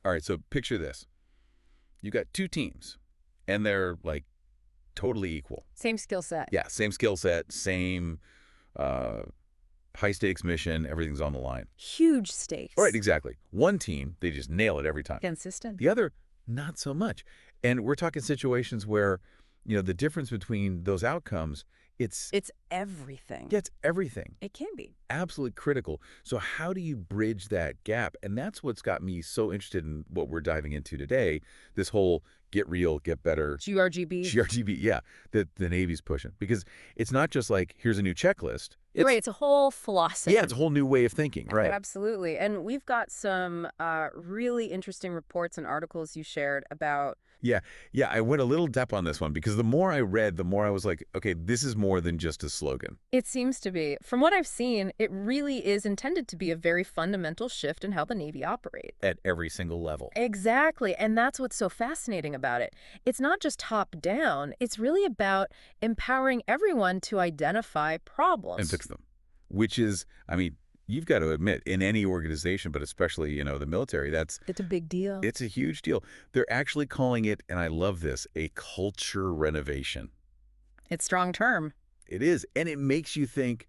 All right, so picture this. You got two teams, and they're like totally equal. Same skill set. Yeah, same skill set, same uh, high stakes mission, everything's on the line. Huge All right, stakes. exactly. One team, they just nail it every time. Consistent. The other, not so much. And we're talking situations where, the difference between those outcomes, it's It's everything. gets everything. It can be. Absolutely critical. So how do you bridge that gap? And that's what's got me so interested in what we're diving into today, this whole get real, get better, GRGB. GRGB, yeah, that the Navy's pushing. Because it's not just like, here's a new checklist. Right, it's a whole philosophy. Yeah, it's a whole new way of thinking, right? Absolutely. And we've got some really interesting reports and articles you shared about. Yeah, yeah, I went a little depth on this one because the more I read, the more I was like, okay, this is more than just a slogan. It seems to be. From what I've seen, it really is intended to be a very fundamental shift in how the Navy operates. At every single level. Exactly. And that's what's so fascinating about it. It's not just top down, it's really about empowering everyone to identify problems. And fix them. Which is, I mean, you've got to admit, in any organization, but especially, the military, It's a big deal. it's a huge deal. They're actually calling it, and I love this, a culture renovation. It's a strong term. It is. And it makes you think,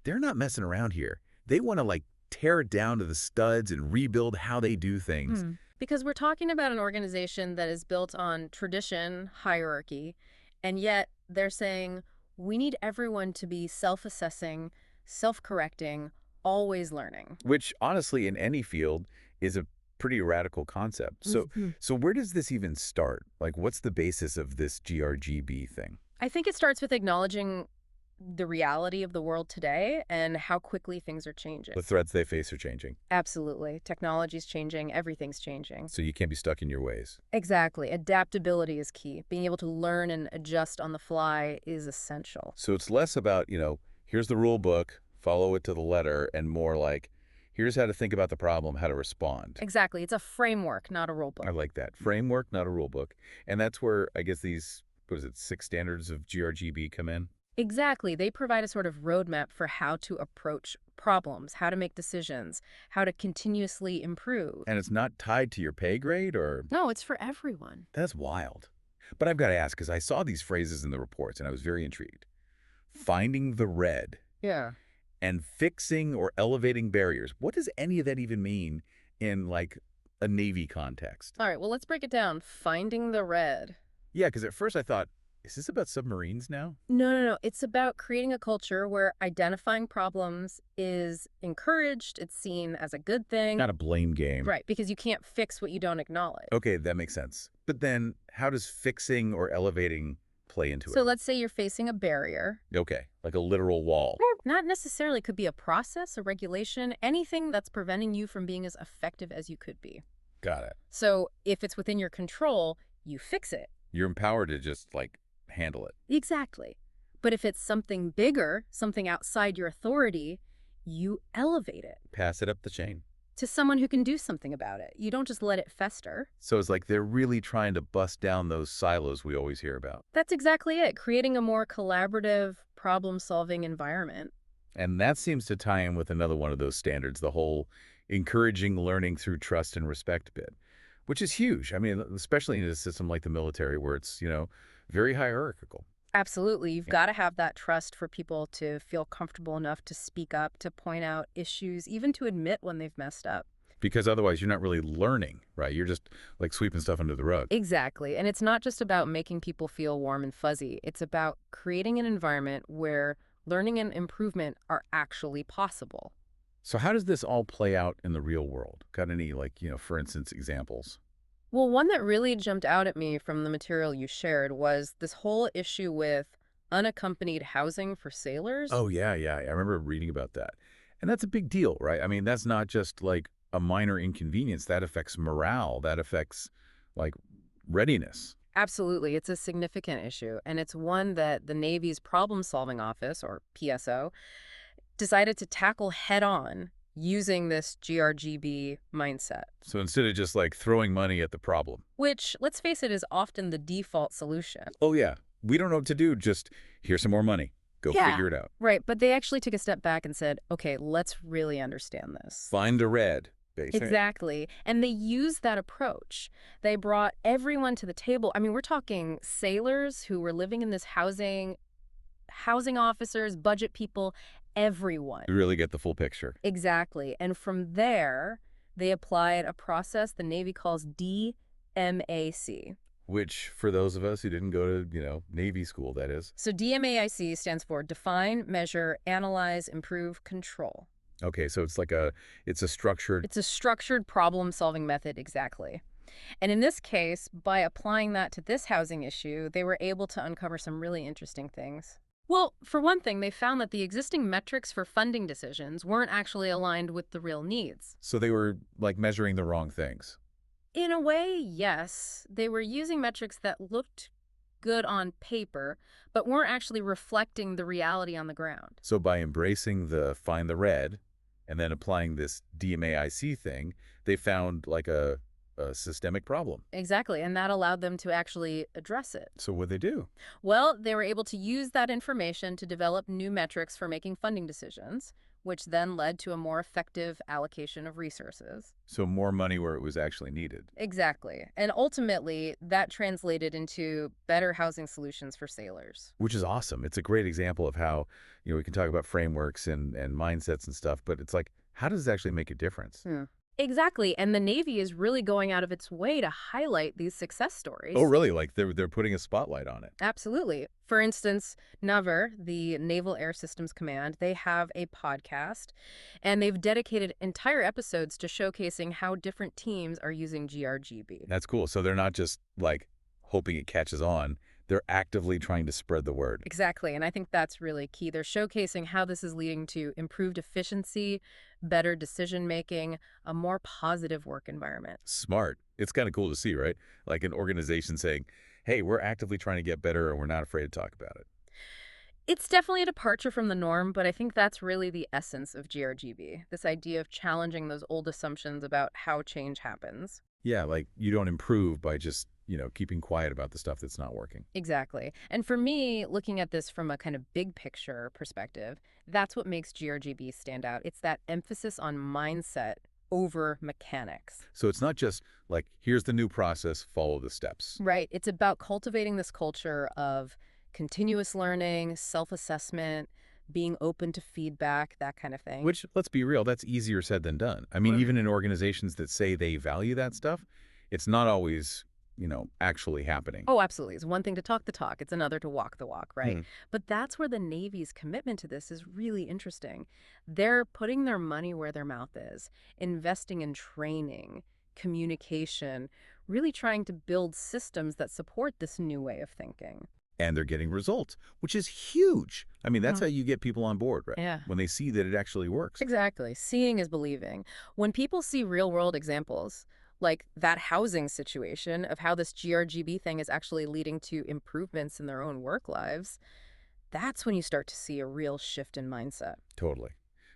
they're not messing around here. They want to, tear it down to the studs and rebuild how they do things. Because we're talking about an organization that is built on tradition, hierarchy, and yet they're saying we need everyone to be self-assessing, self-correcting, always learning. Which, honestly, in any field, is a pretty radical concept. So, so where does this even start? What's the basis of this GRGB thing? I think it starts with acknowledging the reality of the world today and how quickly things are changing. The threats they face are changing, Absolutely. Technology's changing. Everything's changing. so you can't be stuck in your ways. Exactly. Adaptability is key. Being able to learn and adjust on the fly is essential. So it's less about, here's the rule book, follow it to the letter, and more like, here's how to think about the problem, how to respond. Exactly. It's a framework, not a rule book. I like that. Framework, not a rule book. And that's where, I guess, these, 6 standards of GRGB come in? Exactly. They provide a sort of roadmap for how to approach problems, how to make decisions, how to continuously improve. And it's not tied to your pay grade, or? No, it's for everyone. That's wild. But I've got to ask, because I saw these phrases in the reports, and I was very intrigued. Finding the red Yeah. and fixing or elevating barriers. What does any of that even mean in, a Navy context? All right, well, let's break it down. Finding the red. Yeah, because at first I thought, is this about submarines now? No. It's about creating a culture where identifying problems is encouraged. It's seen as a good thing. Not a blame game. Right, because you can't fix what you don't acknowledge. Okay, that makes sense. But then how does fixing or elevating play into So it? let's say you're facing a barrier. Okay, like a literal wall. Not necessarily, could be a process, a regulation, anything that's preventing you from being as effective as you could be. Got it. So if it's within your control, you fix it. You're empowered to just, handle it. Exactly. But if it's something bigger, something outside your authority, you elevate it Pass it up the chain. to someone who can do something about it. You don't just let it fester. So it's like they're really trying to bust down those silos we always hear about. That's exactly it, creating a more collaborative, problem-solving environment. And that seems to tie in with another one of those standards, the whole encouraging learning through trust and respect bit, which is huge. I mean, especially in a system like the military where it's, very hierarchical. Absolutely. You've got to have that trust for people to feel comfortable enough to speak up, to point out issues, even to admit when they've messed up. Because otherwise you're not really learning, right? You're just sweeping stuff under the rug. Exactly. And it's not just about making people feel warm and fuzzy. It's about creating an environment where learning and improvement are actually possible. So how does this all play out in the real world? Got any, for instance, examples? Well, one that really jumped out at me from the material you shared was this whole issue with unaccompanied housing for sailors. Oh, yeah. I remember reading about that. And that's a big deal, right? I mean, that's not just a minor inconvenience. That affects morale. That affects readiness. Absolutely. It's a significant issue. And it's one that the Navy's Problem Solving Office, or PSO, decided to tackle head on using this GRGB mindset. So instead of just throwing money at the problem. Which, let's face it, is often the default solution. Oh, yeah. We don't know what to do. Just here's some more money. Go figure it out. Right. But they actually took a step back and said, okay, let's really understand this. Find the red. basically. Exactly. And they used that approach. They brought everyone to the table. I mean, we're talking sailors who were living in this housing officers, budget people, everyone. You really get the full picture. Exactly. And from there, they applied a process the Navy calls DMAC. Which, for those of us who didn't go to, Navy school, that is. So DMAIC stands for Define, Measure, Analyze, Improve, Control. Okay, so it's a structured. It's a structured problem-solving method, exactly. And in this case, by applying that to this housing issue, they were able to uncover some really interesting things. Well, for one thing, they found that the existing metrics for funding decisions weren't actually aligned with the real needs. So they were, like, measuring the wrong things. In a way, yes. They were using metrics that looked good on paper, but weren't actually reflecting the reality on the ground. So by embracing the find the red and then applying this DMAIC thing, they found, like, a systemic problem. Exactly, and that allowed them to actually address it. So what'd they do? Well, they were able to use that information to develop new metrics for making funding decisions, which then led to a more effective allocation of resources. So more money where it was actually needed. Exactly. And ultimately, that translated into better housing solutions for sailors. Which is awesome. It's a great example of how, we can talk about frameworks and mindsets and stuff, but it's like, how does it actually make a difference? Exactly. And the Navy is really going out of its way to highlight these success stories. Oh, really? Like they're putting a spotlight on it. Absolutely. For instance, NAVAIR, the Naval Air Systems Command, they have a podcast, and they've dedicated entire episodes to showcasing how different teams are using GRGB. That's cool. So they're not just like hoping it catches on. They're actively trying to spread the word. Exactly, and I think that's really key. They're showcasing how this is leading to improved efficiency, better decision-making, a more positive work environment. Smart. It's kind of cool to see, right? Like an organization saying, hey, we're actively trying to get better and we're not afraid to talk about it. It's definitely a departure from the norm, but I think that's really the essence of GRGB, this idea of challenging those old assumptions about how change happens. Yeah, like you don't improve by just, keeping quiet about the stuff that's not working. Exactly. And for me, looking at this from a kind of big picture perspective, that's what makes GRGB stand out. It's that emphasis on mindset over mechanics. So it's not just like, here's the new process, follow the steps. Right. It's about cultivating this culture of continuous learning, self-assessment, being open to feedback, that kind of thing. Which, let's be real, that's easier said than done. I mean, Right. even in organizations that say they value that stuff, it's not always, actually happening. Oh, absolutely. It's one thing to talk the talk. It's another to walk the walk, right? Hmm. But that's where the Navy's commitment to this is really interesting. They're putting their money where their mouth is, investing in training, communication, really trying to build systems that support this new way of thinking. And they're getting results, which is huge. I mean, that's Mm. how you get people on board, right? Yeah. When they see that it actually works. Exactly. Seeing is believing. When people see real-world examples, like that housing situation of how this GRGB thing is actually leading to improvements in their own work lives, that's when you start to see a real shift in mindset. Totally.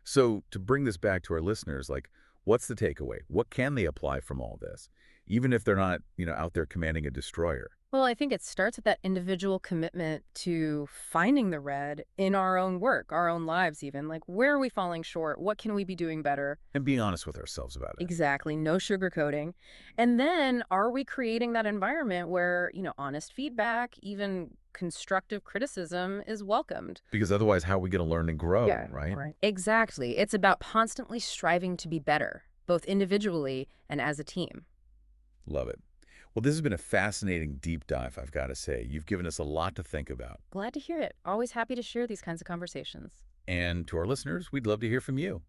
So to bring this back to our listeners, like, what's the takeaway? What can they apply from all this? Even if they're not, out there commanding a destroyer. Well, I think it starts with that individual commitment to finding the red in our own work, our own lives even. Like, where are we falling short? What can we be doing better? And being honest with ourselves about it. Exactly. No sugarcoating. And then are we creating that environment where, honest feedback, even constructive criticism is welcomed? Because otherwise, how are we going to learn and grow, Yeah, right? right. Exactly. It's about constantly striving to be better, both individually and as a team. Love it. Well, this has been a fascinating deep dive, I've got to say. You've given us a lot to think about. Glad to hear it. Always happy to share these kinds of conversations. And to our listeners, we'd love to hear from you.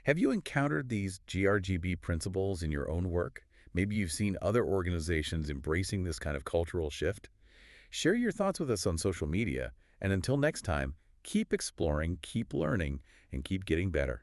Have you encountered these GRGB principles in your own work? Maybe you've seen other organizations embracing this kind of cultural shift. Share your thoughts with us on social media. And until next time, keep exploring, keep learning, and keep getting better.